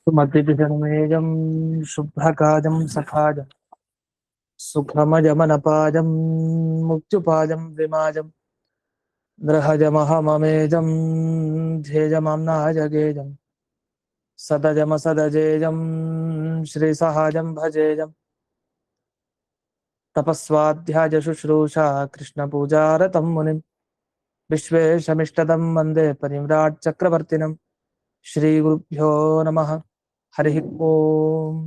सुमतिभिषणमेजं शुभ्रकाजं सखाजं सुखमजमनपाजं मुक्त्युपाजं विमाजं गृहजमहममेजं ध्येजमाम्नाजगेजं सदजमसदजेजं श्रीसहाजं भजेजं तपस्वाध्यायशुश्रूषा कृष्णपूजारतं मुनिं विश्वेशमिष्टदं वन्दे परिव्राट् चक्रवर्तिनं श्रीगुरुभ्यो नमः हरिः ओम्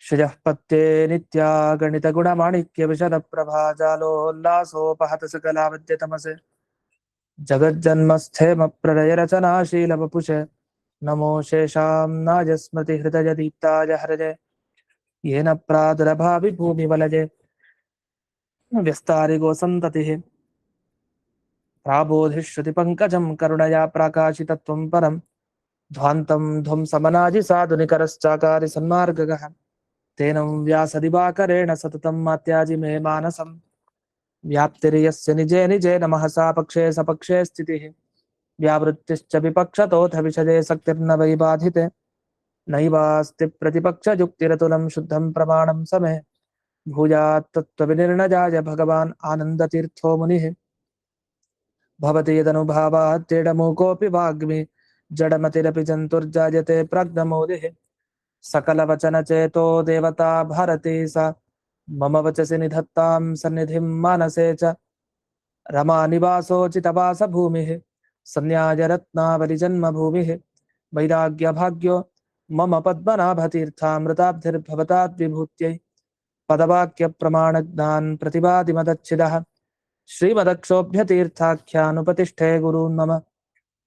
श्रियः पत्ते नित्या गणितगुणमाणिक्यविशदप्रभाजालोल्लासोपहत सकलावद्यतमसे जगज्जन्मस्थेमप्रलयरचनाशीलवपुषे नमो शेषां नाजस्मृतिहृदयदीप्ताय हरजे येन प्रादुरभाविभूमिवलजे व्यस्तारिगोसन्ततिः प्राबोधिश्रुतिपङ्कजं करुणया प्राकाशितत्वं परं ध्वान्तं ध्वंसमनाजिसाधुनिकरश्चाकारि सन्मार्गगः तेन व्यासदिवाकरेण सततं मात्याजि मे मानसं व्याप्तिर्यस्य निजे निजे नमः सा पक्षे सपक्षे स्थितिः व्यावृत्तिश्च विपक्षतोऽथ विषजे शक्तिर्न वै बाधिते नैवास्ति प्रतिपक्षयुक्तिरतुलं शुद्धं प्रमाणं समे भूयात् तत्त्वविनिर्णयाय भगवान् आनन्दतीर्थो मुनिः भवति यदनुभावात् तेडमूकोऽपि वाग्मि जडमतिरपि जन्तुर्जायते प्राज्ञमौलिः सकलवचनचेतो देवता भारती सा मम वचसि निधत्तां सन्निधिं मानसे च रमानिवासोचितवासभूमिः सन्न्यायरत्नावलिजन्मभूमिः वैराग्यभाग्यो मम पद्मनाभतीर्थामृताब्धिर्भवताद्विभूत्यै पदवाक्यप्रमाणज्ञान् प्रतिवादिमदच्छिदः श्रीमदक्षोभ्यतीर्थाख्यानुपतिष्ठे गुरून् मम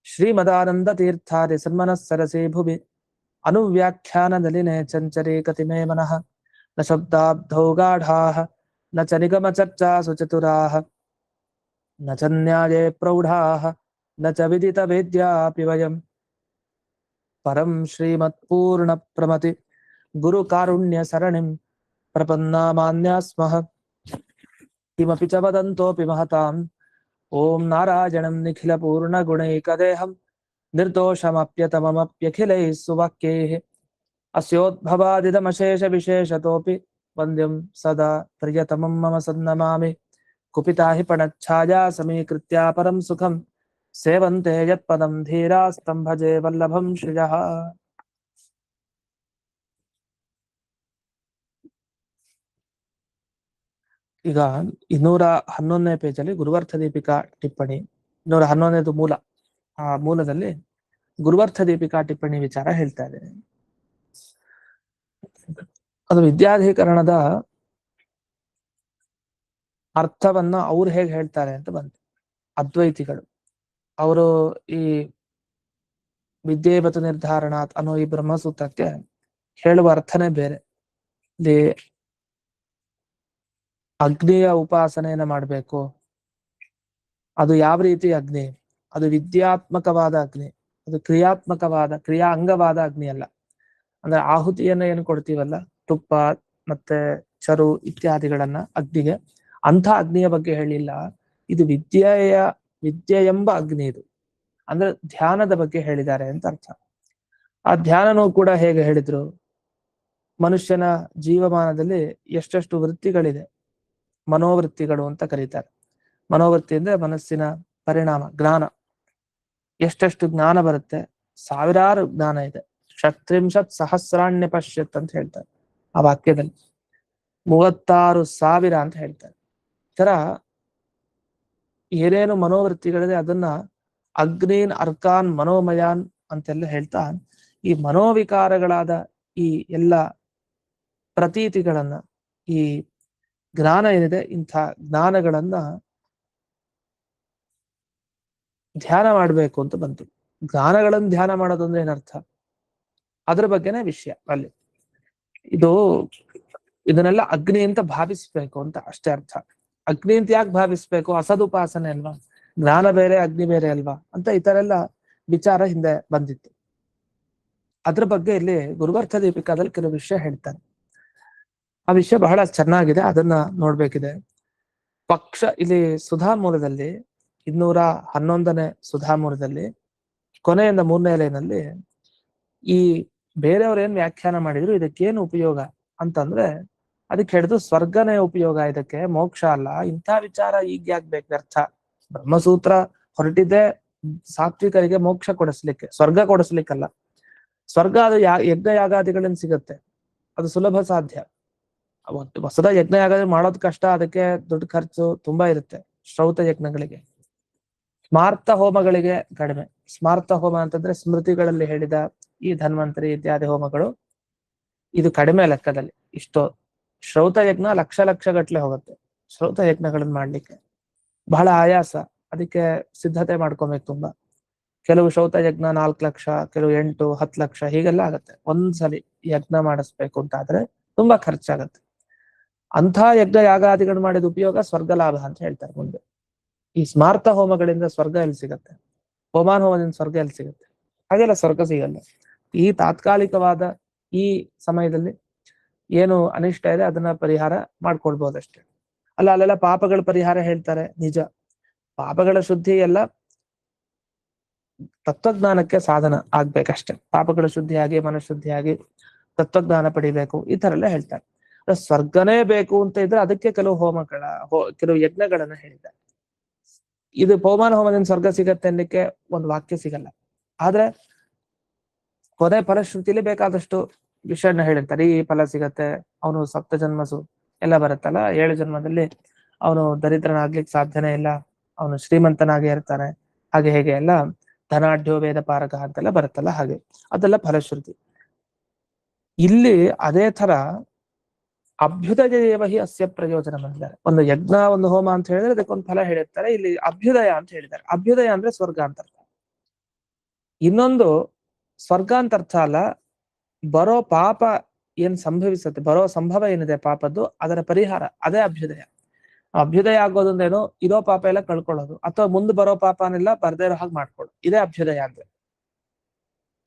श्रीमदानन्दतीर्थार्य सन्मनःसरसे भुवि अनुव्याख्याननलिने चञ्चरे कतिमे मनः न शब्दाब्धौ गाढाः न च निगमचर्चासु चतुराः न च न्याये प्रौढाः न च विदितवेद्यापि वयं परं श्रीमत्पूर्णप्रमति गुरुकारुण्यसरणिं प्रपन्नामान्या स्मः किमपि च वदन्तोऽपि महताम् ॐ नारायणं निखिलपूर्णगुणैकदेहं निर्दोषमप्यतममप्यखिलैः सुवाक्यैः अस्योद्भवादिदमशेषविशेषतोऽपि वन्द्यं सदा प्रियतमं मम सन्नमामि कुपिता हि पणच्छाया समीकृत्या परं सुखं सेवन्ते यत्पदं धीरास्तं भजे वल्लभं श्रियः ಈಗ 211ನೇ ಪೇಜಲ್ಲಿ ಗುರುವರ್ಥ ದೀಪಿಕಾ ಟಿಪ್ಪಣಿ 211ನೇದು ಮೂಲ. ಆ ಮೂಲದಲ್ಲಿ ಗುರುವರ್ಥ ದೀಪಿಕಾ ಟಿಪ್ಪಣಿ ವಿಚಾರ ಹೇಳ್ತಾ ಇದ್ದೇನೆ. ಅದು ವಿದ್ಯಾಧಿಕರಣದ ಅರ್ಥವನ್ನ ಅವ್ರು ಹೇಗೆ ಹೇಳ್ತಾರೆ ಅಂತ ಬಂತು. ಅದ್ವೈತಿಗಳು ಅವರು ಈ ವಿದ್ಯೇವತು ನಿರ್ಧಾರಣಾತ್ ಅನ್ನೋ ಈ ಬ್ರಹ್ಮಸೂತ್ರಕ್ಕೆ ಹೇಳುವ ಅರ್ಥನೇ ಬೇರೆ. ಇಲ್ಲಿ ಅಗ್ನಿಯ ಉಪಾಸನೆಯನ್ನ ಮಾಡಬೇಕು. ಅದು ಯಾವ ರೀತಿ ಅಗ್ನಿ? ಅದು ವಿದ್ಯಾತ್ಮಕವಾದ ಅಗ್ನಿ, ಅದು ಕ್ರಿಯಾತ್ಮಕವಾದ ಅಂಗವಾದ ಅಗ್ನಿ ಅಲ್ಲ. ಅಂದ್ರೆ ಆಹುತಿಯನ್ನ ಏನು ಕೊಡ್ತೀವಲ್ಲ, ತುಪ್ಪ ಮತ್ತೆ ಚರು ಇತ್ಯಾದಿಗಳನ್ನ ಅಗ್ನಿಗೆ, ಅಂಥ ಅಗ್ನಿಯ ಬಗ್ಗೆ ಹೇಳಿಲ್ಲ. ಇದು ವಿದ್ಯೆ ಎಂಬ ಅಗ್ನಿ. ಇದು ಅಂದ್ರೆ ಧ್ಯಾನದ ಬಗ್ಗೆ ಹೇಳಿದ್ದಾರೆ ಅಂತ ಅರ್ಥ. ಆ ಧ್ಯಾನನೂ ಕೂಡ ಹೇಗೆ ಹೇಳಿದ್ರು, ಮನುಷ್ಯನ ಜೀವಮಾನದಲ್ಲಿ ಎಷ್ಟೆಷ್ಟು ವೃತ್ತಿಗಳಿದೆ, ಮನೋವೃತ್ತಿಗಳು ಅಂತ ಕರೀತಾರೆ. ಮನೋವೃತ್ತಿ ಅಂದ್ರೆ ಮನಸ್ಸಿನ ಪರಿಣಾಮ, ಜ್ಞಾನ. ಎಷ್ಟೆಷ್ಟು ಜ್ಞಾನ ಬರುತ್ತೆ, ಸಾವಿರಾರು ಜ್ಞಾನ ಇದೆ. 37,000 ಪಶ್ಯತ್ ಅಂತ ಹೇಳ್ತಾರೆ ಆ ವಾಕ್ಯದಲ್ಲಿ. 36,000 ಅಂತ ಹೇಳ್ತಾರೆ. ತರ ಏನೇನು ಮನೋವೃತ್ತಿಗಳಿದೆ ಅದನ್ನ ಅಗ್ನೀನ್ ಅರ್ಕಾನ್ ಮನೋಮಯಾನ್ ಅಂತೆಲ್ಲ ಹೇಳ್ತಾ, ಈ ಮನೋವಿಕಾರಗಳಾದ ಈ ಎಲ್ಲ ಪ್ರತೀತಿಗಳನ್ನ, ಈ ಜ್ಞಾನ ಏನಿದೆ, ಇಂಥ ಜ್ಞಾನಗಳನ್ನ ಧ್ಯಾನ ಮಾಡಬೇಕು ಅಂತ ಬಂತು. ಜ್ಞಾನಗಳನ್ನು ಧ್ಯಾನ ಮಾಡೋದು ಅಂದ್ರೆ ಏನರ್ಥ, ಅದ್ರ ಬಗ್ಗೆನೇ ವಿಷಯ ಅಲ್ಲಿ. ಇದನ್ನೆಲ್ಲ ಅಗ್ನಿ ಅಂತ ಭಾವಿಸ್ಬೇಕು ಅಂತ ಅಷ್ಟೇ ಅರ್ಥ. ಅಗ್ನಿ ಅಂತ ಯಾಕೆ ಭಾವಿಸ್ಬೇಕು? ಅಸದುಪಾಸನೆ ಅಲ್ವಾ, ಜ್ಞಾನ ಬೇರೆ ಅಗ್ನಿ ಬೇರೆ ಅಲ್ವಾ ಅಂತ ಈ ತರ ಎಲ್ಲ ವಿಚಾರ ಹಿಂದೆ ಬಂದಿತ್ತು. ಅದ್ರ ಬಗ್ಗೆ ಇಲ್ಲಿ ಗುರುವರ್ಥ ದೀಪಿಕಾದಲ್ಲಿ ಕೆಲವು ವಿಷಯ ಹೇಳ್ತಾರೆ. ಆ ವಿಷಯ ಬಹಳ ಚೆನ್ನಾಗಿದೆ, ಅದನ್ನ ನೋಡ್ಬೇಕಿದೆ. ಪಕ್ಷ ಇಲ್ಲಿ ಸುಧಾಮೂಲದಲ್ಲಿ 211ನೇ ಸುಧಾಮೂಲದಲ್ಲಿ ಕೊನೆಯಿಂದ 3ನೇ ಲೈನಲ್ಲಿ ಈ ಬೇರೆಯವ್ರು ಏನ್ ವ್ಯಾಖ್ಯಾನ ಮಾಡಿದ್ರು ಇದಕ್ಕೇನು ಉಪಯೋಗ ಅಂತಂದ್ರೆ ಅದಕ್ಕೆ ಹೇಳಿದ್ರು ಸ್ವರ್ಗನೇ ಉಪಯೋಗ, ಇದಕ್ಕೆ ಮೋಕ್ಷ ಅಲ್ಲ. ಇಂಥ ವಿಚಾರ ಈಗ ಯಾಕೆ ಬೇಕು ಅರ್ಥ? ಬ್ರಹ್ಮಸೂತ್ರ ಹೊರಟಿದೆ ಸಾತ್ವಿಕರಿಗೆ ಮೋಕ್ಷ ಕೊಡಿಸ್ಲಿಕ್ಕೆ, ಸ್ವರ್ಗ ಕೊಡಿಸ್ಲಿಕ್ಕಲ್ಲ. ಸ್ವರ್ಗ ಅದು ಯಜ್ಞ ಯಾಗಾದಿಗಳಿಂದ ಸಿಗುತ್ತೆ, ಅದು ಸುಲಭ ಸಾಧ್ಯ. ಹೊಸದ ಯಜ್ಞ ಯಾಗಾದಿ ಮಾಡೋದು ಕಷ್ಟ, ಅದಕ್ಕೆ ದುಡ್ಡು ಖರ್ಚು ತುಂಬಾ ಇರುತ್ತೆ. ಶ್ರೌತ ಯಜ್ಞಗಳಿಗೆ, ಸ್ಮಾರ್ತ ಹೋಮಗಳಿಗೆ ಕಡಿಮೆ. ಸ್ಮಾರ್ತ ಹೋಮ ಅಂತಂದ್ರೆ ಸ್ಮೃತಿಗಳಲ್ಲಿ ಹೇಳಿದ ಈ ಧನ್ವಂತರಿ ಇತ್ಯಾದಿ ಹೋಮಗಳು, ಇದು ಕಡಿಮೆ ಲೆಕ್ಕದಲ್ಲಿ. ಇಷ್ಟೋ ಶ್ರೌತ ಯಜ್ಞ ಲಕ್ಷ ಲಕ್ಷ ಗಟ್ಲೆ ಹೋಗುತ್ತೆ. ಶ್ರೌತ ಯಜ್ಞಗಳನ್ನ ಮಾಡ್ಲಿಕ್ಕೆ ಬಹಳ ಆಯಾಸ, ಅದಕ್ಕೆ ಸಿದ್ಧತೆ ಮಾಡ್ಕೊಬೇಕು ತುಂಬಾ. ಕೆಲವು ಶ್ರೌತ ಯಜ್ಞ 4 ಲಕ್ಷ, ಕೆಲವು 8, 10 ಲಕ್ಷ ಹೀಗೆಲ್ಲ ಆಗತ್ತೆ. ಒಂದ್ಸಲಿ ಯಜ್ಞ ಮಾಡಿಸ್ಬೇಕು ಅಂತ ಆದ್ರೆ ತುಂಬಾ ಖರ್ಚಾಗತ್ತೆ. ಅಂಥ ಯಜ್ಞ ಯಾಗಾದಿಗಳು ಮಾಡಿದ ಉಪಯೋಗ ಸ್ವರ್ಗ ಲಾಭ ಅಂತ ಹೇಳ್ತಾರೆ ಮುಂದೆ. ಈ ಸ್ಮಾರ್ತ ಹೋಮಗಳಿಂದ ಸ್ವರ್ಗ ಎಲ್ಲಿ ಸಿಗತ್ತೆ? ಹೋಮಾನ್ ಹೋಮದಿಂದ ಸ್ವರ್ಗ ಎಲ್ಲಿ ಸಿಗುತ್ತೆ? ಹಾಗೆಲ್ಲ ಸ್ವರ್ಗ ಸಿಗಲ್ಲ. ಈ ತಾತ್ಕಾಲಿಕವಾದ ಈ ಸಮಯದಲ್ಲಿ ಏನು ಅನಿಷ್ಟ ಇದೆ ಅದನ್ನ ಪರಿಹಾರ ಮಾಡ್ಕೊಳ್ಬಹುದಷ್ಟೇ. ಅಲ್ಲೆಲ್ಲ ಪಾಪಗಳ ಪರಿಹಾರ ಹೇಳ್ತಾರೆ, ನಿಜ. ಪಾಪಗಳ ಶುದ್ಧಿ ಎಲ್ಲ ತತ್ವಜ್ಞಾನಕ್ಕೆ ಸಾಧನ ಆಗ್ಬೇಕಷ್ಟೆ. ಪಾಪಗಳ ಶುದ್ಧಿಯಾಗಿ ಮನಃಶುದ್ಧಿಯಾಗಿ ತತ್ವಜ್ಞಾನ ಪಡಿಬೇಕು, ಈ ತರ ಎಲ್ಲ ಹೇಳ್ತಾರೆ. ಸ್ವರ್ಗನೇ ಬೇಕು ಅಂತ ಇದ್ರೆ ಅದಕ್ಕೆ ಕೆಲವು ಕೆಲವು ಯಜ್ಞಗಳನ್ನ ಹೇಳಿದ್ದಾರೆ. ಇದು ಪೌಮಾನ ಹೋಮದಿಂದ ಸ್ವರ್ಗ ಸಿಗತ್ತೆ ಅನ್ನಲಿಕ್ಕೆ ಒಂದು ವಾಕ್ಯ ಸಿಗಲ್ಲ. ಆದ್ರೆ ಕೊನೆ ಫಲಶ್ರುತಿಲಿ ಬೇಕಾದಷ್ಟು ವಿಷಯನ ಹೇಳಿರ್ತಾರೆ. ಈ ಫಲ ಸಿಗತ್ತೆ, ಅವನು 7 ಜನ್ಮಸು ಎಲ್ಲ ಬರುತ್ತಲ್ಲ, 7 ಜನ್ಮದಲ್ಲಿ ಅವನು ದರಿದ್ರನಾಗ್ಲಿಕ್ಕೆ ಸಾಧ್ಯನೇ ಇಲ್ಲ, ಅವನು ಶ್ರೀಮಂತನಾಗಿ ಇರ್ತಾನೆ, ಹಾಗೆ ಹೇಗೆ ಎಲ್ಲ ಧನಾಢ್ಯೋ ವೇದ ಪಾರಕ ಅಂತೆಲ್ಲ ಬರುತ್ತಲ್ಲ, ಹಾಗೆ ಅದೆಲ್ಲ ಫಲಶ್ರುತಿ. ಇಲ್ಲಿ ಅದೇ ತರ ಅಭ್ಯುದಯೇವ ಹಿ ಅಸ್ಯ ಪ್ರಯೋಜನ ಬಂದಿದ್ದಾರೆ. ಒಂದು ಯಜ್ಞ ಒಂದು ಹೋಮ ಅಂತ ಹೇಳಿದ್ರೆ ಅದಕ್ಕೊಂದು ಫಲ ಹೇಳಿರ್ತಾರೆ. ಇಲ್ಲಿ ಅಭ್ಯುದಯ ಅಂತ ಹೇಳಿದ್ದಾರೆ. ಅಭ್ಯುದಯ ಅಂದ್ರೆ ಸ್ವರ್ಗ ಅಂತ ಅರ್ಥ. ಇನ್ನೊಂದು ಸ್ವರ್ಗ ಅಂತ ಅರ್ಥ ಅಲ್ಲ, ಬರೋ ಪಾಪ ಏನ್ ಸಂಭವಿಸುತ್ತೆ, ಬರೋ ಸಂಭವ ಏನಿದೆ ಪಾಪದ್ದು, ಅದರ ಪರಿಹಾರ, ಅದೇ ಅಭ್ಯುದಯ. ಅಭ್ಯುದಯ ಆಗೋದಂದೇನು, ಇರೋ ಪಾಪ ಎಲ್ಲ ಕಳ್ಕೊಳ್ಳೋದು, ಅಥವಾ ಮುಂದೆ ಬರೋ ಪಾಪನೆಲ್ಲ ಬರ್ದೇ ಇರೋ ಹಾಗೆ ಮಾಡ್ಕೊಳ್ಳೋದು, ಇದೇ ಅಭ್ಯುದಯ ಅಂದ್ರೆ.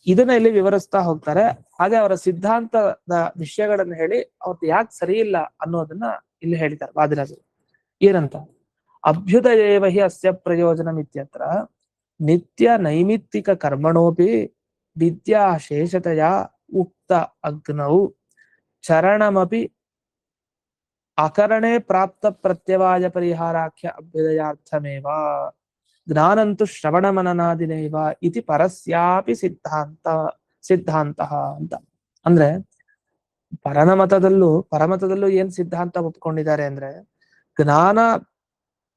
ಇದನ್ನ ಇಲ್ಲಿ ವಿವರಿಸ್ತಾ ಹೋಗ್ತಾರೆ. ಹಾಗೆ ಅವರ ಸಿದ್ಧಾಂತದ ವಿಷಯಗಳನ್ನ ಹೇಳಿ ಅವ್ರದ್ದು ಯಾಕೆ ಸರಿ ಇಲ್ಲ ಅನ್ನೋದನ್ನ ಇಲ್ಲಿ ಹೇಳಿದ್ದಾರೆ ವಾದಿರಾಜರು. ಏನಂತ? ಅಭ್ಯುದಯೇವ ಹಿ ಅಸ್ಯ ಪ್ರಯೋಜನ ಇತ್ಯತ್ರ ನಿತ್ಯ ನೈಮಿತ್ತಿಕ ಕರ್ಮಣೋಪಿ ವಿದ್ಯಾ ಶೇಷತೆಯ ಉಕ್ತ ಅಗ್ನೌ ಚರಣಮಪಿ ಅಕರಣೆ ಪ್ರಾಪ್ತ ಪ್ರತ್ಯವಾಯ ಪರಿಹಾರಾಖ್ಯ ಅಭ್ಯುದಯಾರ್ಥಮೇವ ಜ್ಞಾನಂತು ಶ್ರವಣ ಮನನಾದಿನೇವ ಇತಿ ಪರಸ್ಯಾಪಿ ಸಿದ್ಧಾಂತ ಅಂತ. ಅಂದ್ರೆ ಪರಮತದಲ್ಲೂ ಏನ್ ಸಿದ್ಧಾಂತ ಒಪ್ಕೊಂಡಿದ್ದಾರೆ ಅಂದ್ರೆ, ಜ್ಞಾನ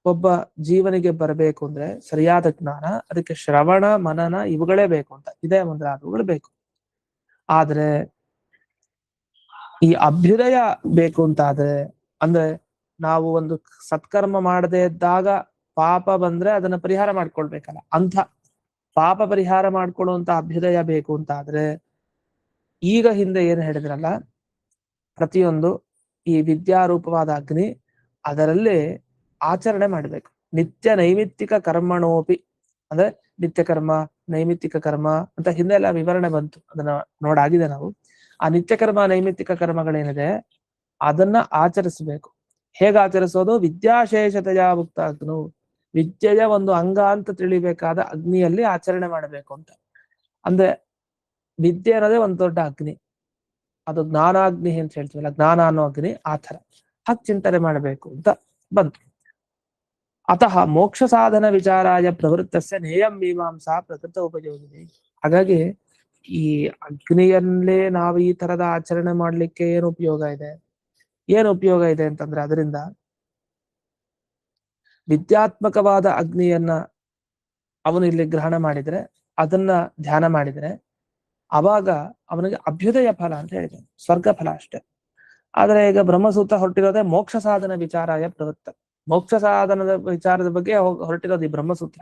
ಒಬ್ಬ ಜೀವನಿಗೆ ಬರಬೇಕು ಅಂದ್ರೆ ಸರಿಯಾದ ಜ್ಞಾನ, ಅದಕ್ಕೆ ಶ್ರವಣ ಮನನ ಇವುಗಳೇ ಬೇಕು ಅಂತ, ಇದೇ ಮುಂದಾದವುಗಳು ಬೇಕು. ಆದ್ರೆ ಈ ಅಭ್ಯುದಯ ಬೇಕು ಅಂತ ಆದ್ರೆ, ಅಂದ್ರೆ ನಾವು ಒಂದು ಸತ್ಕರ್ಮ ಮಾಡದೇ ಇದ್ದಾಗ ಪಾಪ ಬಂದ್ರೆ ಅದನ್ನ ಪರಿಹಾರ ಮಾಡ್ಕೊಳ್ಬೇಕಲ್ಲ, ಅಂಥ ಪಾಪ ಪರಿಹಾರ ಮಾಡ್ಕೊಳ್ಳುವಂತ ಅಭ್ಯುದಯ ಬೇಕು ಅಂತ ಆದ್ರೆ, ಈಗ ಹಿಂದೆ ಏನ್ ಹೇಳಿದ್ರಲ್ಲ, ಪ್ರತಿಯೊಂದು ಈ ವಿದ್ಯಾರೂಪವಾದ ಅಗ್ನಿ ಅದರಲ್ಲಿ ಆಚರಣೆ ಮಾಡ್ಬೇಕು. ನಿತ್ಯ ನೈಮಿತ್ತಿಕ ಕರ್ಮಣೋಪಿ ಅಂದ್ರೆ ನಿತ್ಯ ಕರ್ಮ, ನೈಮಿತ್ತಿಕ ಕರ್ಮ ಅಂತ ಹಿಂದೆ ಎಲ್ಲ ವಿವರಣೆ ಬಂತು, ಅದನ್ನ ನೋಡಾಗಿದೆ ನಾವು. ಆ ನಿತ್ಯ ಕರ್ಮ ನೈಮಿತ್ತಿಕ ಕರ್ಮಗಳೇನಿದೆ ಅದನ್ನ ಆಚರಿಸಬೇಕು. ಹೇಗೆ ಆಚರಿಸೋದು? ವಿದ್ಯಾಶೇಷತೆಯ ಮುಕ್ತ ಅಗ್ನು, ವಿದ್ಯೆಯ ಒಂದು ಅಂಗ ಅಂತ ತಿಳಿಬೇಕಾದ ಅಗ್ನಿಯಲ್ಲಿ ಆಚರಣೆ ಮಾಡಬೇಕು ಅಂತ. ಅಂದ್ರೆ ವಿದ್ಯೆ ಅನ್ನೋದೇ ಒಂದು ದೊಡ್ಡ ಅಗ್ನಿ, ಅದು ಜ್ಞಾನಾಗ್ನಿ ಅಂತ ಹೇಳ್ತೀವಲ್ಲ, ಜ್ಞಾನ ಅನ್ನೋ ಅಗ್ನಿ, ಆ ಥರ ಹಾಗೆ ಚಿಂತನೆ ಮಾಡಬೇಕು ಅಂತ ಬಂತು. ಅತಃ ಮೋಕ್ಷ ಸಾಧನ ವಿಚಾರಾಯ ಪ್ರವೃತ್ತಸ್ಯ ನೇಯಂ ಮೀಮಾಂಸಾ ಪ್ರಕೃತ ಉಪಯೋಗಿನಿ. ಹಾಗಾಗಿ ಈ ಅಗ್ನಿಯಲ್ಲೇ ನಾವು ಈ ತರದ ಆಚರಣೆ ಮಾಡ್ಲಿಕ್ಕೆ ಏನು ಉಪಯೋಗ ಇದೆ ಅಂತಂದ್ರೆ, ಅದರಿಂದ ವಿದ್ಯಾತ್ಮಕವಾದ ಅಗ್ನಿಯನ್ನ ಅವನು ಇಲ್ಲಿ ಗ್ರಹಣ ಮಾಡಿದ್ರೆ, ಅದನ್ನ ಧ್ಯಾನ ಮಾಡಿದ್ರೆ, ಅವಾಗ ಅವನಿಗೆ ಅಭ್ಯುದಯ ಫಲ ಅಂತ ಹೇಳಿದೆ, ಸ್ವರ್ಗ ಫಲ ಅಷ್ಟೇ. ಆದ್ರೆ ಈಗ ಬ್ರಹ್ಮಸೂತ್ರ ಹೊರಟಿರೋದೇ ಮೋಕ್ಷ ಸಾಧನ ವಿಚಾರಾಯ ಪ್ರವೃತ್ತ, ಮೋಕ್ಷ ಸಾಧನದ ವಿಚಾರದ ಬಗ್ಗೆ ಹೊರಟಿರೋದು ಈ ಬ್ರಹ್ಮಸೂತ್ರ.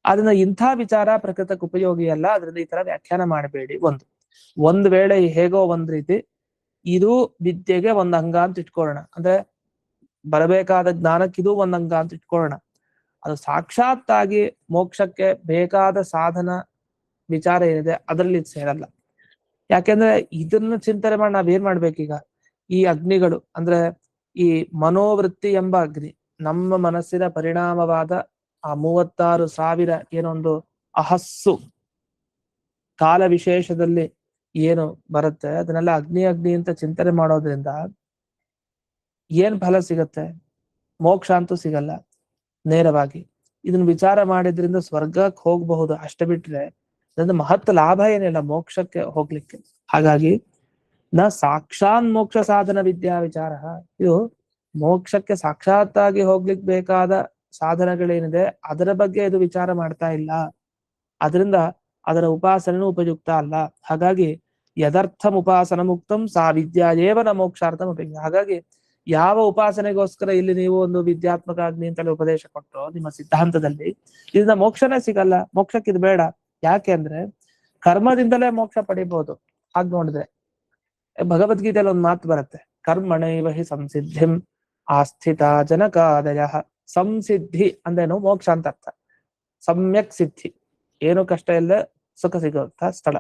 ಅದನ್ನ ಇಂಥ ವಿಚಾರ ಪ್ರಕೃತಕ್ಕೆ ಉಪಯೋಗಿ ಅಲ್ಲ, ಅದರಿಂದ ಈ ತರ ವ್ಯಾಖ್ಯಾನ ಮಾಡಬೇಡಿ. ಒಂದು ವೇಳೆ ಹೇಗೋ ಒಂದ್ ರೀತಿ ಇದು ವಿದ್ಯೆಗೆ ಒಂದ್ ಅಂಗ ಅಂತ ಇಟ್ಕೊಳ್ಳೋಣ, ಅಂದ್ರೆ ಬರಬೇಕಾದ ಜ್ಞಾನಕ್ಕೆ ಇದು ಒಂದ್ ಅಂಗ ಅಂತ ಇಟ್ಕೊಳ್ಳೋಣ. ಅದು ಸಾಕ್ಷಾತ್ತಾಗಿ ಮೋಕ್ಷಕ್ಕೆ ಬೇಕಾದ ಸಾಧನ ವಿಚಾರ ಏನಿದೆ ಅದರಲ್ಲಿ ಸೇರಲ್ಲ. ಯಾಕೆಂದ್ರೆ ಇದನ್ನ ಚಿಂತನೆ ಮಾಡಿ ನಾವೇನ್ ಮಾಡ್ಬೇಕೀಗ? ಈ ಅಗ್ನಿಗಳು ಅಂದ್ರೆ ಈ ಮನೋವೃತ್ತಿ ಎಂಬ ಅಗ್ನಿ, ನಮ್ಮ ಮನಸ್ಸಿನ ಪರಿಣಾಮವಾದ ಆ 36,000 ಏನೊಂದು ಅಹಸ್ಸು ಕಾಲ ವಿಶೇಷದಲ್ಲಿ ಏನು ಬರುತ್ತೆ ಅದನ್ನೆಲ್ಲ ಅಗ್ನಿ ಅಗ್ನಿ ಅಂತ ಚಿಂತನೆ ಮಾಡೋದ್ರಿಂದ ಏನ್ ಫಲ ಸಿಗತ್ತೆ? ಮೋಕ್ಷ ಅಂತೂ ಸಿಗಲ್ಲ ನೇರವಾಗಿ. ಇದನ್ನ ವಿಚಾರ ಮಾಡಿದ್ರಿಂದ ಸ್ವರ್ಗಕ್ಕೆ ಹೋಗಬಹುದು, ಅಷ್ಟೇ ಬಿಟ್ರೆ ಅದರಿಂದ ಮಹತ್ ಲಾಭ ಏನಿಲ್ಲ ಮೋಕ್ಷಕ್ಕೆ ಹೋಗ್ಲಿಕ್ಕೆ. ಹಾಗಾಗಿ ನ ಸಾಕ್ಷಾನ್ ಮೋಕ್ಷ ಸಾಧನ ವಿದ್ಯಾ ವಿಚಾರ, ಇದು ಮೋಕ್ಷಕ್ಕೆ ಸಾಕ್ಷಾತ್ತಾಗಿ ಹೋಗ್ಲಿಕ್ಕೆ ಬೇಕಾದ ಸಾಧನಗಳೇನಿದೆ ಅದರ ಬಗ್ಗೆ ಇದು ವಿಚಾರ ಮಾಡ್ತಾ ಇಲ್ಲ. ಅದರಿಂದ ಅದರ ಉಪಾಸನೆನೂ ಉಪಯುಕ್ತ ಅಲ್ಲ. ಹಾಗಾಗಿ ಯದರ್ಥಂ ಉಪಾಸನ ಮುಕ್ತಂ ಸಾ ವಿದ್ಯಾ ಏವನ ಮೋಕ್ಷಾರ್ಥಂ ಉಪಯುಕ್ತ. ಹಾಗಾಗಿ ಯಾವ ಉಪಾಸನೆಗೋಸ್ಕರ ಇಲ್ಲಿ ನೀವು ಒಂದು ವಿದ್ಯಾತ್ಮಕ ಅಗ್ನಿ ಅಂತಲೇ ಉಪದೇಶ ಕೊಟ್ಟರು ನಿಮ್ಮ ಸಿದ್ಧಾಂತದಲ್ಲಿ, ಇದರಿಂದ ಮೋಕ್ಷನೇ ಸಿಗಲ್ಲ, ಮೋಕ್ಷಕ್ಕೆ ಇದು ಬೇಡ. ಯಾಕೆ ಅಂದ್ರೆ ಕರ್ಮದಿಂದಲೇ ಮೋಕ್ಷ ಪಡಿಬಹುದು. ಹಾಗೆ ನೋಡಿದ್ರೆ ಭಗವದ್ಗೀತೆಯಲ್ಲಿ ಒಂದು ಮಾತು ಬರುತ್ತೆ, ಕರ್ಮಣೈವ ಹಿ ಸಂಸಿದ್ಧಿಂ ಆಸ್ಥಿತ ಜನಕಾದಯ. ಸಂಸಿದ್ಧಿ ಅಂದೇನು ಮೋಕ್ಷ ಅಂತ ಅರ್ಥ. ಸಮ್ಯಕ್ ಸಿದ್ಧಿ, ಏನು ಕಷ್ಟ ಇಲ್ಲದೆ ಸುಖ ಸಿಗುವಂತ ಸ್ಥಳ.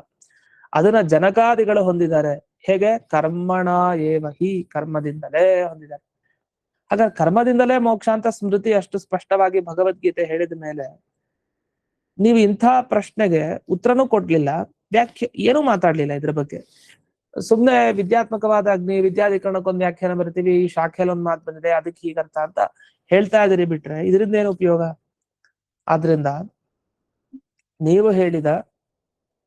ಅದನ್ನ ಜನಕಾದಿಗಳು ಹೊಂದಿದ್ದಾರೆ. ಹೇಗೆ? ಕರ್ಮಣ ಏವ ಹಿ, ಕರ್ಮದಿಂದಲೇ ಹೊಂದಿದ್ದಾರೆ. ಹಾಗಾದ್ರೆ ಕರ್ಮದಿಂದಲೇ ಮೋಕ್ಷ ಅಂತ ಸ್ಮೃತಿ ಅಷ್ಟು ಸ್ಪಷ್ಟವಾಗಿ ಭಗವದ್ಗೀತೆ ಹೇಳಿದ ಮೇಲೆ ನೀವು ಇಂಥ ಪ್ರಶ್ನೆಗೆ ಉತ್ತರನೂ ಕೊಡ್ಲಿಲ್ಲ, ಏನೂ ಮಾತಾಡ್ಲಿಲ್ಲ ಇದ್ರ ಬಗ್ಗೆ. ಸುಮ್ನೆ ವಿದ್ಯಾತ್ಮಕವಾದ ಅಗ್ನಿ ವಿದ್ಯಾಧಿಕರಣಕ್ಕೊಂದು ವ್ಯಾಖ್ಯಾನ ಬರ್ತೀವಿ, ಈ ಶಾಖೆಯಲ್ಲಿ ಒಂದು ಮಾತು ಬಂದಿದೆ ಅದಕ್ಕೆ ಹೀಗರ್ಥ ಅಂತ ಹೇಳ್ತಾ ಇದೀರಿ, ಬಿಟ್ರೆ ಇದರಿಂದ ಏನು ಉಪಯೋಗ? ಆದ್ರಿಂದ ನೀವು ಹೇಳಿದ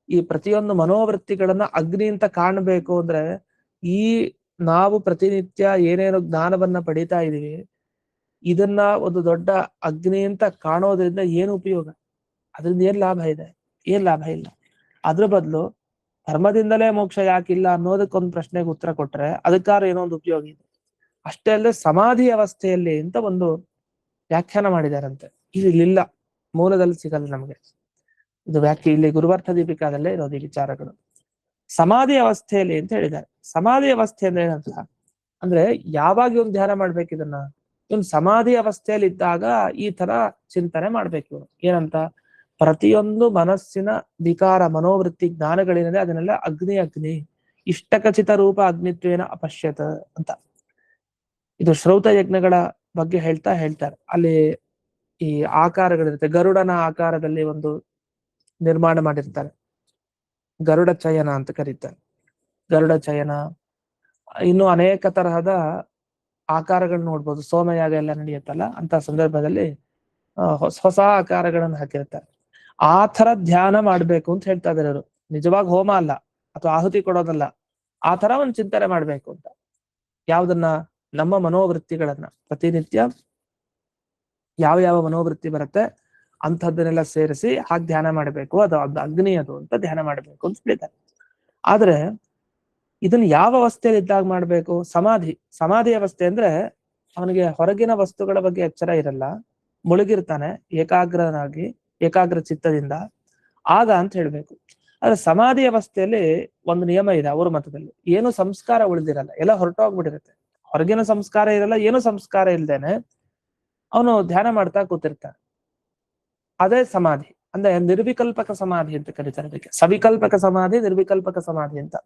ಈ ಪ್ರತಿಯೊಂದು ಮನೋವೃತ್ತಿಗಳನ್ನ ಅಗ್ನಿ ಅಂತ ಕಾಣಬೇಕು ಅಂದ್ರೆ, ಈ ನಾವು ಪ್ರತಿನಿತ್ಯ ಏನೇನು ಜ್ಞಾನವನ್ನ ಪಡಿತಾ ಇದೀವಿ ಇದನ್ನ ಒಂದು ದೊಡ್ಡ ಅಗ್ನಿ ಅಂತ ಕಾಣೋದ್ರಿಂದ ಏನು ಉಪಯೋಗ? ಅದರಿಂದ ಏನ್ ಲಾಭ ಇದೆ? ಏನ್ ಲಾಭ ಇಲ್ಲ. ಅದ್ರ ಬದಲು ಧರ್ಮದಿಂದಲೇ ಮೋಕ್ಷ ಯಾಕಿಲ್ಲ ಅನ್ನೋದಕ್ಕೊಂದು ಪ್ರಶ್ನೆಗೆ ಉತ್ತರ ಕೊಟ್ರೆ ಅದಕ್ಕಾರ ಏನೋ ಒಂದು ಉಪಯೋಗ ಇದೆ. ಅಷ್ಟೇ ಅಲ್ಲದೆ ಸಮಾಧಿ ಅವಸ್ಥೆಯಲ್ಲಿ ಅಂತ ಒಂದು ವ್ಯಾಖ್ಯಾನ ಮಾಡಿದಾರಂತೆ, ಇಲ್ಲಿಲ್ಲ, ಮೂಲದಲ್ಲಿ ಸಿಗಲ್ಲ ನಮಗೆ ಇದು ವ್ಯಾಖ್ಯೆ. ಇಲ್ಲಿ ಗುರುವರ್ಥ ದೀಪಿಕಾದಲ್ಲೇ ಇರೋದು ಈ ವಿಚಾರಗಳು. ಸಮಾಧಿ ಅವಸ್ಥೆಯಲ್ಲಿ ಅಂತ ಹೇಳಿದ್ದಾರೆ. ಸಮಾಧಿ ಅವಸ್ಥೆ ಅಂದ್ರೆ ಏನಂತ ಅಂದ್ರೆ, ಯಾವಾಗ ಇವ್ನು ಧ್ಯಾನ ಮಾಡ್ಬೇಕು ಇದನ್ನ? ಇವನ್ ಸಮಾಧಿ ಅವಸ್ಥೆಯಲ್ಲಿ ಇದ್ದಾಗ ಈ ತರ ಚಿಂತನೆ ಮಾಡ್ಬೇಕು. ಏನಂತ? ಪ್ರತಿಯೊಂದು ಮನಸ್ಸಿನ ವಿಕಾರ ಮನೋವೃತ್ತಿ ಜ್ಞಾನಗಳೇನಿದೆ ಅದನ್ನೆಲ್ಲ ಅಗ್ನಿ ಅಗ್ನಿ ಇಷ್ಟಕಚಿತ ರೂಪ ಅಗ್ನಿತ್ವೇನ ಅಪಶ್ಯತ ಅಂತ. ಇದು ಶ್ರೌತ ಯಜ್ಞಗಳ ಬಗ್ಗೆ ಹೇಳ್ತಾರೆ. ಅಲ್ಲಿ ಈ ಆಕಾರಗಳಿರುತ್ತೆ. ಗರುಡನ ಆಕಾರದಲ್ಲಿ ಒಂದು ನಿರ್ಮಾಣ ಮಾಡಿರ್ತಾರೆ, ಗರುಡ ಚಯನ ಅಂತ ಕರೀತಾರೆ. ಗರುಡ ಚಯನ, ಇನ್ನು ಅನೇಕ ತರಹದ ಆಕಾರಗಳನ್ನ ನೋಡ್ಬೋದು. ಸೋಮಯಾಗ ಎಲ್ಲ ನಡೆಯುತ್ತಲ್ಲ, ಅಂತ ಸಂದರ್ಭದಲ್ಲಿ ಹೊಸ ಆಕಾರಗಳನ್ನು ಹಾಕಿರ್ತಾರೆ. ಆ ತರ ಧ್ಯಾನ ಮಾಡ್ಬೇಕು ಅಂತ ಹೇಳ್ತಾ ಇದ್ದಾರೆ ಅವರು. ನಿಜವಾಗಿ ಹೋಮ ಅಲ್ಲ ಅಥವಾ ಆಹುತಿ ಕೊಡೋದಲ್ಲ, ಆ ತರ ಒಂದು ಚಿಂತನೆ ಮಾಡ್ಬೇಕು ಅಂತ. ಯಾವ್ದನ್ನ? ನಮ್ಮ ಮನೋವೃತ್ತಿಗಳನ್ನ ಪ್ರತಿನಿತ್ಯ ಯಾವ ಯಾವ ಮನೋವೃತ್ತಿ ಬರುತ್ತೆ ಅಂಥದ್ದನ್ನೆಲ್ಲ ಸೇರಿಸಿ ಹಾಗೆ ಧ್ಯಾನ ಮಾಡಬೇಕು. ಅದು ಅಗ್ನಿ ಅದು ಅಂತ ಧ್ಯಾನ ಮಾಡಬೇಕು ಅಂತ ಹೇಳಿದ್ದಾರೆ. ಆದ್ರೆ ಇದನ್ನ ಯಾವ ಅವಸ್ಥೆಯಲ್ಲಿ ಇದ್ದಾಗ ಮಾಡ್ಬೇಕು? ಸಮಾಧಿ ಅವಸ್ಥೆ ಅಂದ್ರೆ ಅವನಿಗೆ ಹೊರಗಿನ ವಸ್ತುಗಳ ಬಗ್ಗೆ ಎಚ್ಚರ ಇರಲ್ಲ, ಮುಳುಗಿರ್ತಾನೆ ಏಕಾಗ್ರನಾಗಿ, ಏಕಾಗ್ರ ಚಿತ್ತದಿಂದ, ಆಗ ಅಂತ ಹೇಳ್ಬೇಕು. ಆದ್ರೆ ಸಮಾಧಿ ಅವಸ್ಥೆಯಲ್ಲಿ ಒಂದು ನಿಯಮ ಇದೆ ಅವ್ರ ಮತದಲ್ಲಿ, ಏನು ಸಂಸ್ಕಾರ ಉಳಿದಿರಲ್ಲ, ಎಲ್ಲ ಹೊರಟೋಗ್ಬಿಟ್ಟಿರುತ್ತೆ. ಹೊರಗಿನ ಸಂಸ್ಕಾರ ಇರಲ್ಲ, ಏನು ಸಂಸ್ಕಾರ ಇಲ್ದೇನೆ ಅವನು ಧ್ಯಾನ ಮಾಡ್ತಾ ಕೂತಿರ್ತಾನೆ. ಅದೇ ಸಮಾಧಿ ಅಂದ್ರೆ ನಿರ್ವಿಕಲ್ಪಕ ಸಮಾಧಿ ಅಂತ ಕರೀತಾರೆ ಇದಕ್ಕೆ. ಸವಿಕಲ್ಪಕ ಸಮಾಧಿ, ನಿರ್ವಿಕಲ್ಪಕ ಸಮಾಧಿ ಅಂತ.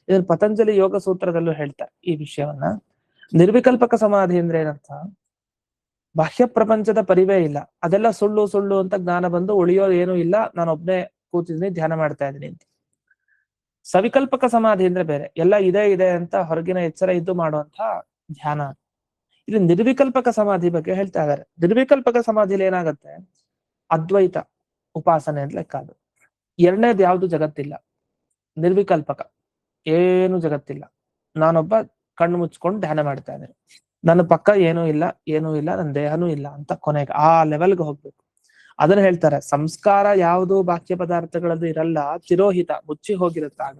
ಇದನ್ನ ಪತಂಜಲಿ ಯೋಗ ಸೂತ್ರದಲ್ಲೂ ಹೇಳ್ತಾರೆ ಈ ವಿಷಯವನ್ನ. ನಿರ್ವಿಕಲ್ಪಕ ಸಮಾಧಿ ಅಂದ್ರೆ ಏನರ್ಥ? ಬಾಹ್ಯ ಪ್ರಪಂಚದ ಪರಿವೇ ಇಲ್ಲ, ಅದೆಲ್ಲ ಸುಳ್ಳು ಸುಳ್ಳು ಅಂತ ಜ್ಞಾನ ಬಂದು ಉಳಿಯೋದು ಏನೂ ಇಲ್ಲ, ನಾನೊಬ್ನೇ ಕೂತಿದ್ದೀನಿ ಧ್ಯಾನ ಮಾಡ್ತಾ ಇದ್ದೀನಿ ಅಂತ. ಸವಿಕಲ್ಪಕ ಸಮಾಧಿ ಅಂದ್ರೆ ಬೇರೆ, ಎಲ್ಲ ಇದೆ ಅಂತ ಹೊರಗಿನ ಎಚ್ಚರ ಇದ್ದು ಮಾಡುವಂತ ಧ್ಯಾನ. ಇಲ್ಲಿ ನಿರ್ವಿಕಲ್ಪಕ ಸಮಾಧಿ ಬಗ್ಗೆ ಹೇಳ್ತಾ ಇದ್ದಾರೆ. ನಿರ್ವಿಕಲ್ಪಕ ಸಮಾಧಿಲಿ ಏನಾಗತ್ತೆ? ಅದ್ವೈತ ಉಪಾಸನೆ ಅಂತ ಲೆಕ್ಕ ಅದು. ಎರಡನೇದು ಯಾವ್ದು ಜಗತ್ತಿಲ್ಲ, ನಿರ್ವಿಕಲ್ಪಕ, ಏನು ಜಗತ್ತಿಲ್ಲ, ನಾನೊಬ್ಬ ಕಣ್ಣು ಮುಚ್ಕೊಂಡು ಧ್ಯಾನ ಮಾಡ್ತಾ ಇದ್ದೇನೆ, ನನ್ನ ಪಕ್ಕ ಏನೂ ಇಲ್ಲ ನನ್ನ ದೇಹನೂ ಇಲ್ಲ ಅಂತ ಕೊನೆಗೆ ಆ ಲೆವೆಲ್ಗೆ ಹೋಗ್ಬೇಕು. ಅದನ್ನ ಹೇಳ್ತಾರೆ, ಸಂಸ್ಕಾರ ಯಾವುದು ಬಾಹ್ಯ ಪದಾರ್ಥಗಳದ್ದು ಇರಲ್ಲ, ತಿರೋಹಿತ ಮುಚ್ಚಿ ಹೋಗಿರುತ್ತಾಗ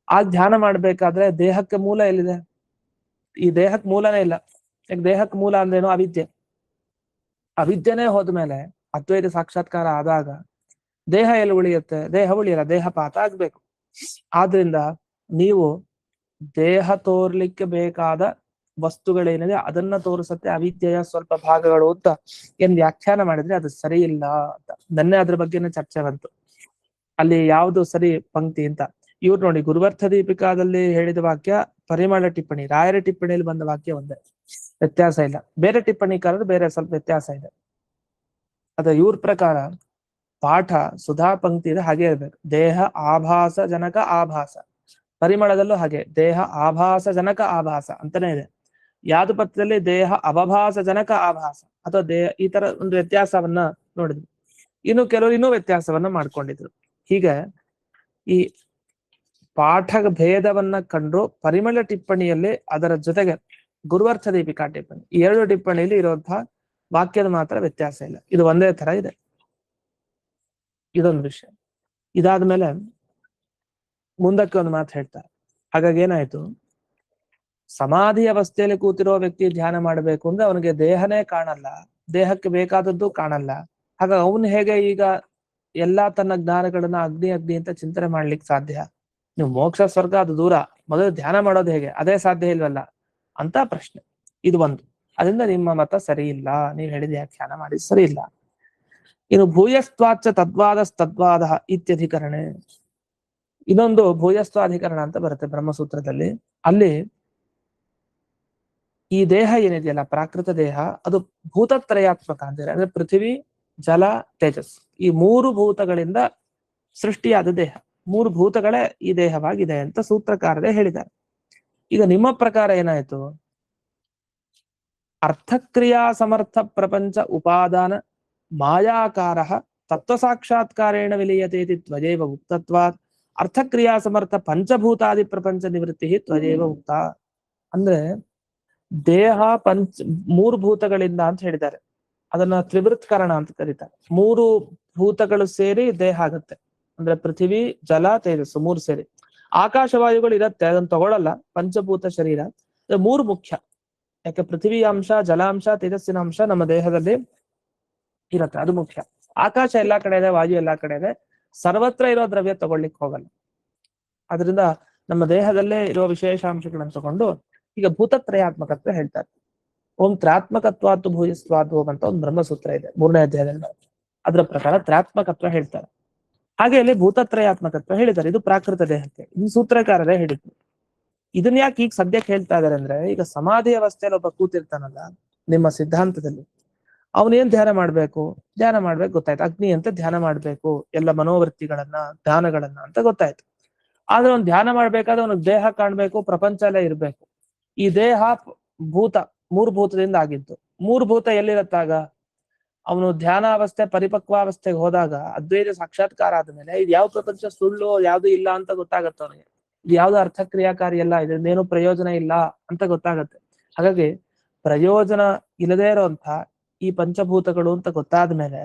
ಆ ಧ್ಯಾನ ಮಾಡ್ಬೇಕಾದ್ರೆ ದೇಹಕ್ಕೆ ಮೂಲ ಎಲ್ಲಿದೆ? ಈ ದೇಹಕ್ಕೆ ಮೂಲನೇ ಇಲ್ಲ. ಯಾಕೆ? ದೇಹಕ್ಕೆ ಮೂಲ ಅಂದ್ರೇನು? ಅವಿದ್ಯೆನೇ ಹೋದ್ಮೇಲೆ ಅದ್ವೈತ ಸಾಕ್ಷಾತ್ಕಾರ ಆದಾಗ ದೇಹ ಎಲ್ಲಿ ಉಳಿಯುತ್ತೆ? ದೇಹ ಉಳಿಯಲ್ಲ, ದೇಹಪಾತ ಆಗ್ಬೇಕು. ಆದ್ರಿಂದ ನೀವು ದೇಹ ತೋರ್ಲಿಕ್ಕೆ ಬೇಕಾದ ವಸ್ತುಗಳೇನಿದೆ ಅದನ್ನ ತೋರಿಸತ್ತೆ ಅವಿದ್ಯೆಯ ಸ್ವಲ್ಪ ಭಾಗಗಳು ಅಂತ ಏನ್ ವ್ಯಾಖ್ಯಾನ ಮಾಡಿದ್ರೆ ಅದು ಸರಿ ಇಲ್ಲ ಅಂತ. ನನ್ನೇ ಅದ್ರ ಬಗ್ಗೆನೇ ಚರ್ಚೆ ಬಂತು, ಅಲ್ಲಿ ಯಾವ್ದು ಸರಿ ಪಂಕ್ತಿ ಅಂತ. ಇವ್ರು ನೋಡಿ, ಗುರುವರ್ಥ ದೀಪಿಕಾದಲ್ಲಿ ಹೇಳಿದ ವಾಕ್ಯ, ಪರಿಮಳ ಟಿಪ್ಪಣಿ, ರಾಯರ ಟಿಪ್ಪಣಿಯಲ್ಲಿ ಬಂದ ವಾಕ್ಯ ಒಂದೇ, ವ್ಯತ್ಯಾಸ ಇಲ್ಲ. ಬೇರೆ ಟಿಪ್ಪಣಿಕಾರರು ಬೇರೆ ಸ್ವಲ್ಪ ವ್ಯತ್ಯಾಸ ಇದೆ. ಅದ ಇವ್ರ ಪ್ರಕಾರ ಪಾಠ ಸುಧಾ ಪಂಕ್ತಿ ಇದೆ ಹಾಗೆ ಇರ್ಬೇಕು. ದೇಹ ಆಭಾಸ ಜನಕ ಆಭಾಸ, ಪರಿಮಳದಲ್ಲೂ ಹಾಗೆ ದೇಹ ಆಭಾಸಜನಕ ಆಭಾಸ ಅಂತಾನೆ ಇದೆ. ಯಾದು ಪತ್ರದಲ್ಲಿ ದೇಹ ಅವಭಾಸಜನಕ ಆಭಾಸ ಅಥವಾ ದೇಹ ಈ ತರ ಒಂದು ವ್ಯತ್ಯಾಸವನ್ನ ನೋಡಿದ್ರು. ಇನ್ನು ಕೆಲವರು ಇನ್ನೂ ವ್ಯತ್ಯಾಸವನ್ನ ಮಾಡ್ಕೊಂಡಿದ್ರು. ಹೀಗೆ ಈ ಪಾಠ ಭೇದವನ್ನ ಕಂಡು ಪರಿಮಳ ಟಿಪ್ಪಣಿಯಲ್ಲಿ ಅದರ ಜೊತೆಗೆ ಗುರುವರ್ಥ ದೀಪಿಕಾ ಟಿಪ್ಪಣಿ ಈ ಎರಡು ಟಿಪ್ಪಣಿಯಲ್ಲಿ ಇರುವಂತಹ ವಾಕ್ಯದ ಮಾತ್ರ ವ್ಯತ್ಯಾಸ ಇಲ್ಲ. ಇದು ಒಂದೇ ತರ ಇದೆ. ಇದೊಂದು ವಿಷಯ. ಇದಾದ್ಮೇಲೆ ಮುಂದಕ್ಕೆ ಒಂದು ಮಾತು ಹೇಳ್ತಾರೆ. ಹಾಗಾಗಿ ಏನಾಯ್ತು, ಸಮಾಧಿ ಅವಸ್ಥೆಯಲ್ಲಿ ಕೂತಿರೋ ವ್ಯಕ್ತಿ ಧ್ಯಾನ ಮಾಡಬೇಕು ಅಂದ್ರೆ ಅವನಿಗೆ ದೇಹನೇ ಕಾಣಲ್ಲ, ದೇಹಕ್ಕೆ ಬೇಕಾದದ್ದು ಕಾಣಲ್ಲ. ಹಾಗಾಗಿ ಅವನು ಹೇಗೆ ಈಗ ಎಲ್ಲಾ ತನ್ನ ಜ್ಞಾನಗಳನ್ನ ಅಗ್ನಿ ಅಗ್ನಿ ಅಂತ ಚಿಂತನೆ ಮಾಡ್ಲಿಕ್ಕೆ ಸಾಧ್ಯ? ನೀವು ಮೋಕ್ಷ ಸ್ವರ್ಗ ಅದು ದೂರ, ಮೊದಲು ಧ್ಯಾನ ಮಾಡೋದು ಹೇಗೆ, ಅದೇ ಸಾಧ್ಯ ಇಲ್ವಲ್ಲ ಅಂತ ಪ್ರಶ್ನೆ. ಇದು ಒಂದು. ಅದರಿಂದ ನಿಮ್ಮ ಮತ ಸರಿ ಇಲ್ಲ, ನೀವು ಹೇಳಿದ ವ್ಯಾಖ್ಯಾನ ಮಾಡಿ ಸರಿ ಇಲ್ಲ. ಇನ್ನು ಭೂಯಸ್ತ್ವಾಚ ತದ್ವಾದ ಇತ್ಯಧಿಕರಣೆ, ಇನ್ನೊಂದು ಭೂಯಸ್ವಾಧಿಕರಣ ಅಂತ ಬರುತ್ತೆ ಬ್ರಹ್ಮಸೂತ್ರದಲ್ಲಿ. ಅಲ್ಲಿ ಈ ದೇಹ ಏನಿದೆಯಲ್ಲ ಪ್ರಾಕೃತ ದೇಹ, ಅದು ಭೂತತ್ರಯಾತ್ಮಕ ಅಂತಾರೆ. ಅಂದ್ರೆ ಪೃಥ್ವಿ, ಜಲ, ತೇಜಸ್, ಈ ಮೂರು ಭೂತಗಳಿಂದ ಸೃಷ್ಟಿಯಾದ ದೇಹ. ಮೂರು ಭೂತಗಳೇ ಈ ದೇಹವಾಗಿದೆ ಅಂತ ಸೂತ್ರಕಾರರೇ ಹೇಳಿದ್ದಾರೆ. ಈಗ ನಿಮ್ಮ ಪ್ರಕಾರ ಏನಾಯ್ತು, ಅರ್ಥಕ್ರಿಯಾ ಸಮರ್ಥ ಪ್ರಪಂಚ ಉಪಾದಾನ ಮಾಯಾಕಾರ ತತ್ವ ಸಾಕ್ಷಾತ್ಕಾರೇಣ ವಿಲೀಯತೆ ತ್ವಜೇವ ಉಕ್ತತ್ವಾತ್ ಅರ್ಥಕ್ರಿಯಾ ಸಮರ್ಥ ಪಂಚಭೂತಾದಿ ಪ್ರಪಂಚ ನಿವೃತ್ತಿ ತ್ವಜೇವ ಉಕ್ತ. ಅಂದ್ರೆ ದೇಹ ಮೂರು ಭೂತಗಳಿಂದ ಅಂತ ಹೇಳಿದ್ದಾರೆ. ಅದನ್ನ ತ್ರಿವೃತ್ಕರಣ ಅಂತ ಕರೀತಾರೆ. ಮೂರು ಭೂತಗಳು ಸೇರಿ ದೇಹ ಆಗುತ್ತೆ. ಅಂದ್ರೆ ಪೃಥ್ವಿ, ಜಲ, ತೇಜಸ್ಸು ಮೂರು ಸೇರಿ. ಆಕಾಶವಾಯುಗಳು ಇರತ್ತೆ, ಅದನ್ನ ತಗೊಳ್ಳಲ್ಲ, ಪಂಚಭೂತ ಶರೀರ. ಮೂರು ಮುಖ್ಯ. ಯಾಕೆ ಪೃಥ್ವಿ ಅಂಶ, ಜಲಾಂಶ, ತೇಜಸ್ಸಿನ ಅಂಶ ನಮ್ಮ ದೇಹದಲ್ಲಿ ಇರತ್ತೆ, ಅದು ಮುಖ್ಯ. ಆಕಾಶ ಎಲ್ಲಾ ಕಡೆ ಇದೆ, ವಾಯು ಎಲ್ಲಾ ಕಡೆ ಇದೆ, ಸರ್ವತ್ರ ಇರೋ ದ್ರವ್ಯ ತಗೊಳ್ಲಿಕ್ಕೆ ಹೋಗಲ್ಲ. ಅದರಿಂದ ನಮ್ಮ ದೇಹದಲ್ಲೇ ಇರುವ ವಿಶೇಷಾಂಶಗಳನ್ನು ತಗೊಂಡು ಈಗ ಭೂತತ್ರಯಾತ್ಮಕತ್ವ ಹೇಳ್ತಾರೆ. ಓಂ ತ್ರಾತ್ಮಕತ್ವಾತ್ತು ಭೂಯಸ್ವಾದ್ವೋಂ ಅಂತ ಒಂದು ಬ್ರಹ್ಮಸೂತ್ರ ಇದೆ 3ನೇ ಅಧ್ಯಾಯದಲ್ಲಿ. ಅದರ ಪ್ರಕಾರ ತ್ರಾತ್ಮಕತ್ವ ಹೇಳ್ತಾರೆ. ಹಾಗೆ ಅಲ್ಲಿ ಭೂತತ್ರಯಾತ್ಮಕತ್ವ ಹೇಳಿದ್ದಾರೆ. ಇದು ಪ್ರಾಕೃತ ದೇಹಕ್ಕೆ. ಇನ್ನು ಸೂತ್ರಕಾರರೇ ಹೇಳಿದ್ರು. ಇದನ್ನ ಯಾಕೆ ಈಗ ಸದ್ಯಕ್ಕೆ ಹೇಳ್ತಾ ಇದಾರೆ ಅಂದ್ರೆ, ಈಗ ಸಮಾಧಿ ಅವಸ್ಥೆಯಲ್ಲಿ ಒಬ್ಬ ಕೂತಿರ್ತಾನಲ್ಲ ನಿಮ್ಮ ಸಿದ್ಧಾಂತದಲ್ಲಿ, ಅವನೇನ್ ಧ್ಯಾನ ಮಾಡ್ಬೇಕು ಗೊತ್ತಾಯ್ತು. ಅಗ್ನಿ ಅಂತ ಧ್ಯಾನ ಮಾಡ್ಬೇಕು, ಎಲ್ಲ ಮನೋವೃತ್ತಿಗಳನ್ನ ಧ್ಯಾನಗಳನ್ನ ಅಂತ ಗೊತ್ತಾಯ್ತು. ಆದ್ರೆ ಅವ್ನು ಧ್ಯಾನ ಮಾಡ್ಬೇಕಾದ್ರೆ ಅವನಿಗೆ ದೇಹ ಕಾಣ್ಬೇಕು, ಪ್ರಪಂಚ ಎಲ್ಲ ಇರ್ಬೇಕು. ಈ ದೇಹ ಭೂತ, ಮೂರು ಭೂತದಿಂದ ಆಗಿದ್ದು. ಮೂರು ಭೂತ ಎಲ್ಲಿರತ್ತಾಗ ಅವನು ಧ್ಯಾನಾವಸ್ಥೆ ಪರಿಪಕ್ವಾವಸ್ಥೆಗೆ ಹೋದಾಗ ಅದ್ವೈತ ಸಾಕ್ಷಾತ್ಕಾರ ಆದ್ಮೇಲೆ ಇದು ಯಾವ ಪ್ರಪಂಚ ಸುಳ್ಳು ಯಾವ್ದು ಇಲ್ಲ ಅಂತ ಗೊತ್ತಾಗತ್ತೆ ಅವನಿಗೆ. ಇದು ಯಾವ್ದು ಅರ್ಥಕ್ರಿಯಾಕಾರಿ ಅಲ್ಲ, ಇದನ್ನೇನು ಪ್ರಯೋಜನ ಇಲ್ಲ ಅಂತ ಗೊತ್ತಾಗತ್ತೆ. ಹಾಗಾಗಿ ಪ್ರಯೋಜನ ಇಲ್ಲದೇ ಇರೋಂಥ ಈ ಪಂಚಭೂತಗಳು ಅಂತ ಗೊತ್ತಾದ್ಮೇಲೆ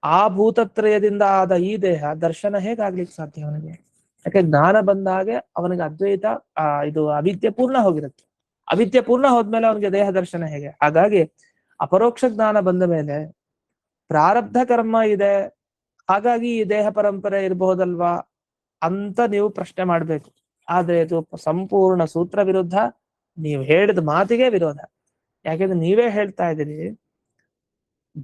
ಆ ಭೂತತ್ರಯದಿಂದ ಆದ ಈ ದೇಹ ದರ್ಶನ ಹೇಗಾಗ್ಲಿಕ್ಕೆ ಸಾಧ್ಯ ಅವನಿಗೆ? ಯಾಕೆ ಜ್ಞಾನ ಬಂದಾಗೆ ಅವನಿಗೆ ಅದ್ವೈತ ಇದು ಅವಿದ್ಯೆ ಪೂರ್ಣ ಹೋಗಿರುತ್ತೆ. ಅವಿದ್ಯೆ ಪೂರ್ಣ ಹೋದ್ಮೇಲೆ ಅವನಿಗೆ ದೇಹ ದರ್ಶನ ಹೇಗೆ? ಹಾಗಾಗಿ ಅಪರೋಕ್ಷ ಜ್ಞಾನ ಬಂದ ಮೇಲೆ ಪ್ರಾರಬ್ಧ ಕರ್ಮ ಇದೆ, ಹಾಗಾಗಿ ಈ ದೇಹ ಪರಂಪರೆ ಇರಬಹುದಲ್ವಾ ಅಂತ ನೀವು ಪ್ರಶ್ನೆ ಮಾಡ್ಬೇಕು. ಆದ್ರೆ ಇದು ಸಂಪೂರ್ಣ ಸೂತ್ರ ವಿರುದ್ಧ, ನೀವು ಹೇಳಿದ ಮಾತಿಗೆ ವಿರೋಧ. ಯಾಕೆಂದ್ರೆ ನೀವೇ ಹೇಳ್ತಾ ಇದ್ದೀರಿ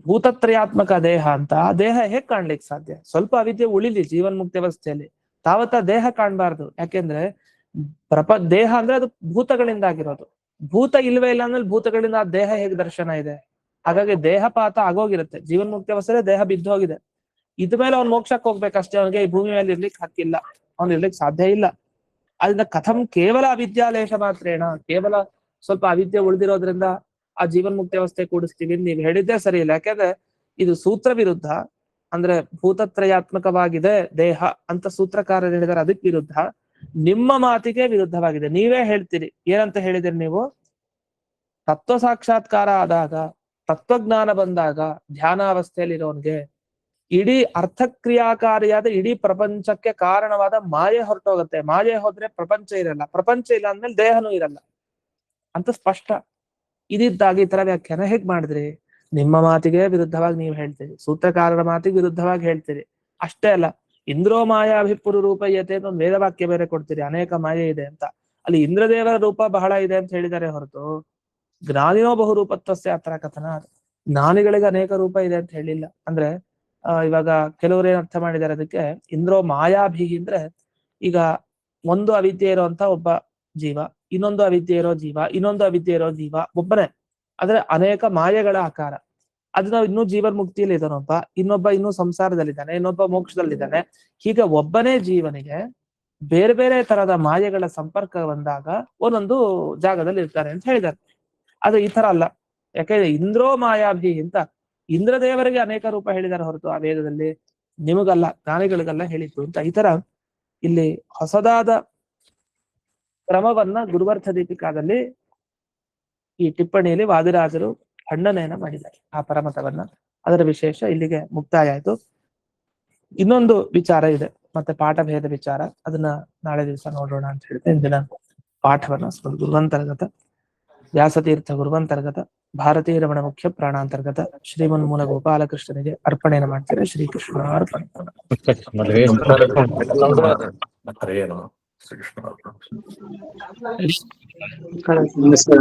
ಭೂತತ್ರಯಾತ್ಮಕ ದೇಹ ಅಂತ. ದೇಹ ಹೇಗ್ ಕಾಣ್ಲಿಕ್ಕೆ ಸಾಧ್ಯ? ಸ್ವಲ್ಪ ಅವಿದ್ಯೆ ಉಳಿಲಿ ಜೀವನ್ ಮುಕ್ತಿ ಅವಸ್ಥೆಯಲ್ಲಿ, ತಾವತ್ತ ದೇಹ ಕಾಣ್ಬಾರ್ದು. ಯಾಕೆಂದ್ರೆ ದೇಹ ಅಂದ್ರೆ ಅದು ಭೂತಗಳಿಂದ ಆಗಿರೋದು. ಭೂತ ಇಲ್ವೇ ಇಲ್ಲ ಅಂದ್ರೆ ಭೂತಗಳಿಂದ ಆ ದೇಹ ಹೇಗೆ ದರ್ಶನ ಇದೆ? ಹಾಗಾಗಿ ದೇಹಪಾತ ಆಗೋಗಿರುತ್ತೆ. ಜೀವನ್ ಮುಕ್ತಿ ಅವಸ್ಥೆಯಲ್ಲಿ ದೇಹ ಬಿದ್ದು ಹೋಗಿದೆ. ಇದ್ಮೇಲೆ ಅವ್ನು ಮೋಕ್ಷಕ್ಕೆ ಹೋಗ್ಬೇಕಷ್ಟೇ. ಅವನಿಗೆ ಈ ಭೂಮಿ ಮೇಲೆ ಇರ್ಲಿಕ್ಕೆ ಹಕ್ಕಿಲ್ಲ, ಅವ್ನು ಇರ್ಲಿಕ್ಕೆ ಸಾಧ್ಯ ಇಲ್ಲ. ಅದರಿಂದ ಕಥಂ ಕೇವಲ ಅವಿದ್ಯಾಲೇಶ ಮಾತ್ರೇಣ, ಕೇವಲ ಸ್ವಲ್ಪ ಅವಿದ್ಯೆ ಉಳಿದಿರೋದ್ರಿಂದ ಆ ಜೀವನ್ ಮುಕ್ತಿ ಅವಸ್ಥೆ ಕೂಡಿಸ್ತೀವಿ ನೀವು ಹೇಳಿದ್ದೇ ಸರಿ ಇಲ್ಲ. ಯಾಕೆಂದ್ರೆ ಇದು ಸೂತ್ರ ವಿರುದ್ಧ. ಅಂದ್ರೆ ಭೂತತ್ರಯಾತ್ಮಕವಾಗಿದೆ ದೇಹ ಅಂತ ಸೂತ್ರಕಾರರು ಹೇಳಿದಾರೆ, ಅದಕ್ಕೆ ವಿರುದ್ಧ. ನಿಮ್ಮ ಮಾತಿಗೆ ವಿರುದ್ಧವಾಗಿದೆ. ನೀವೇ ಹೇಳ್ತೀರಿ. ಏನಂತ ಹೇಳಿದಿರಿ ನೀವು? ತತ್ವ ಸಾಕ್ಷಾತ್ಕಾರ ಆದಾಗ, ತತ್ವಜ್ಞಾನ ಬಂದಾಗ ಧ್ಯಾನಾವಸ್ಥೆಯಲ್ಲಿರೋನ್ಗೆ ಇಡೀ ಅರ್ಥಕ್ರಿಯಾಕಾರಿಯಾದ ಇಡೀ ಪ್ರಪಂಚಕ್ಕೆ ಕಾರಣವಾದ ಮಾಯೆ ಹೊರಟೋಗುತ್ತೆ. ಮಾಯೆ ಹೋದ್ರೆ ಪ್ರಪಂಚ ಇರಲ್ಲ, ಪ್ರಪಂಚ ಇಲ್ಲ ಅಂದ್ಮೇಲೆ ದೇಹನೂ ಇರಲ್ಲ ಅಂತ ಸ್ಪಷ್ಟ. ಇದಿದ್ದಾಗ ಈ ತರ ವ್ಯಾಖ್ಯಾನ ಹೇಗ್ ಮಾಡಿದ್ರಿ? ನಿಮ್ಮ ಮಾತಿಗೆ ವಿರುದ್ಧವಾಗಿ ನೀವು ಹೇಳ್ತೀರಿ, ಸೂತ್ರಕಾರರ ಮಾತಿಗೆ ವಿರುದ್ಧವಾಗಿ ಹೇಳ್ತೀರಿ. ಅಷ್ಟೇ ಅಲ್ಲ, ಇಂದ್ರೋ ಮಾಯಾಭಿಪುರು ರೂಪಯತೆ ಅಂತ ಒಂದು ವೇದವಾಕ್ಯ ಬೇರೆ ಕೊಡ್ತೀರಿ, ಅನೇಕ ಮಾಯೆ ಇದೆ ಅಂತ. ಅಲ್ಲಿ ಇಂದ್ರದೇವರ ರೂಪ ಬಹಳ ಇದೆ ಅಂತ ಹೇಳಿದ್ದಾರೆ ಹೊರತು ಜ್ಞಾನಿನೋ ಬಹುರೂಪತ್ವಸ್ಯ ಅತ್ರ ಕಥನ. ಜ್ಞಾನಿಗಳಿಗೆ ಅನೇಕ ರೂಪ ಇದೆ ಅಂತ ಹೇಳಿಲ್ಲ. ಅಂದ್ರೆ ಇವಾಗ ಕೆಲವರು ಏನ್ ಅರ್ಥ ಮಾಡಿದ್ದಾರೆ ಅದಕ್ಕೆ, ಇಂದ್ರೋ ಮಾಯಾಭಿ ಅಂದ್ರೆ ಈಗ ಒಂದು ಅವಿದ್ಯೆ ಇರುವಂತ ಒಬ್ಬ ಜೀವ, ಇನ್ನೊಂದು ಅವಿದ್ಯೆ ಇರೋ ಜೀವ, ಇನ್ನೊಂದು ಅವಿದ್ಯೆ ಇರೋ ಜೀವ, ಒಬ್ಬನೇ. ಆದ್ರೆ ಅನೇಕ ಮಾಯೆಗಳ ಆಕಾರ. ಅದು ನಾವು ಇನ್ನೂ ಜೀವನ್ ಮುಕ್ತಿಯಲ್ಲಿ ಇದ್ದಾನೊಬ್ಬ, ಇನ್ನೊಬ್ಬ ಇನ್ನೂ ಸಂಸಾರದಲ್ಲಿದ್ದಾನೆ, ಇನ್ನೊಬ್ಬ ಮೋಕ್ಷದಲ್ಲಿದ್ದಾನೆ. ಹೀಗೆ ಒಬ್ಬನೇ ಜೀವನಿಗೆ ಬೇರೆ ಬೇರೆ ತರದ ಮಾಯೆಗಳ ಸಂಪರ್ಕ ಬಂದಾಗ ಒಂದೊಂದು ಜಾಗದಲ್ಲಿ ಇರ್ತಾರೆ ಅಂತ ಹೇಳಿದ್ದಾರೆ. ಅದು ಈ ತರ ಅಲ್ಲ. ಯಾಕೆಂದ್ರೆ ಇಂದ್ರೋ ಮಾಯಾಭಿ ಅಂತ ಇಂದ್ರದೇವರಿಗೆ ಅನೇಕ ರೂಪ ಹೇಳಿದ್ದಾರೆ ಹೊರತು ಆ ವೇದದಲ್ಲಿ ನಿಮಗಲ್ಲ, ಜ್ಞಾನಿಗಳಿಗೆಲ್ಲ ಹೇಳಿತ್ತು ಅಂತ. ಈ ತರ ಇಲ್ಲಿ ಹೊಸದಾದ ಕ್ರಮವನ್ನ ಗುರುವರ್ಥ ದೀಪಿಕಾದಲ್ಲಿ ಈ ಟಿಪ್ಪಣಿಯಲ್ಲಿ ವಾದಿರಾಜರು ಖಂಡನೆಯನ್ನ ಮಾಡಿದ್ದಾರೆ ಆ ಪರಮತವನ್ನ. ಅದರ ವಿಶೇಷ ಇಲ್ಲಿಗೆ ಮುಕ್ತಾಯ ಆಯ್ತು. ಇನ್ನೊಂದು ವಿಚಾರ ಇದೆ, ಮತ್ತೆ ಪಾಠಭೇದ ವಿಚಾರ, ಅದನ್ನ ನಾಳೆ ದಿವಸ ನೋಡೋಣ ಅಂತ ಹೇಳ್ತೆ. ಇಂದಿನ ಪಾಠವನ್ನ ಗುರುವಂತರ್ಗತ ವ್ಯಾಸತೀರ್ಥ ಗುರುವಂತರ್ಗತ ಭಾರತೀಯ ರಮಣ ಮುಖ್ಯ ಪ್ರಾಣಾಂತರ್ಗತ ಶ್ರೀಮನ್ಮೂಲ ಗೋಪಾಲಕೃಷ್ಣನಿಗೆ ಅರ್ಪಣೆಯನ್ನು ಮಾಡ್ತಾರೆ. ಶ್ರೀಕೃಷ್ಣ ಅರ್ಪಣೆ. ನಮಸ್ಕಾರ.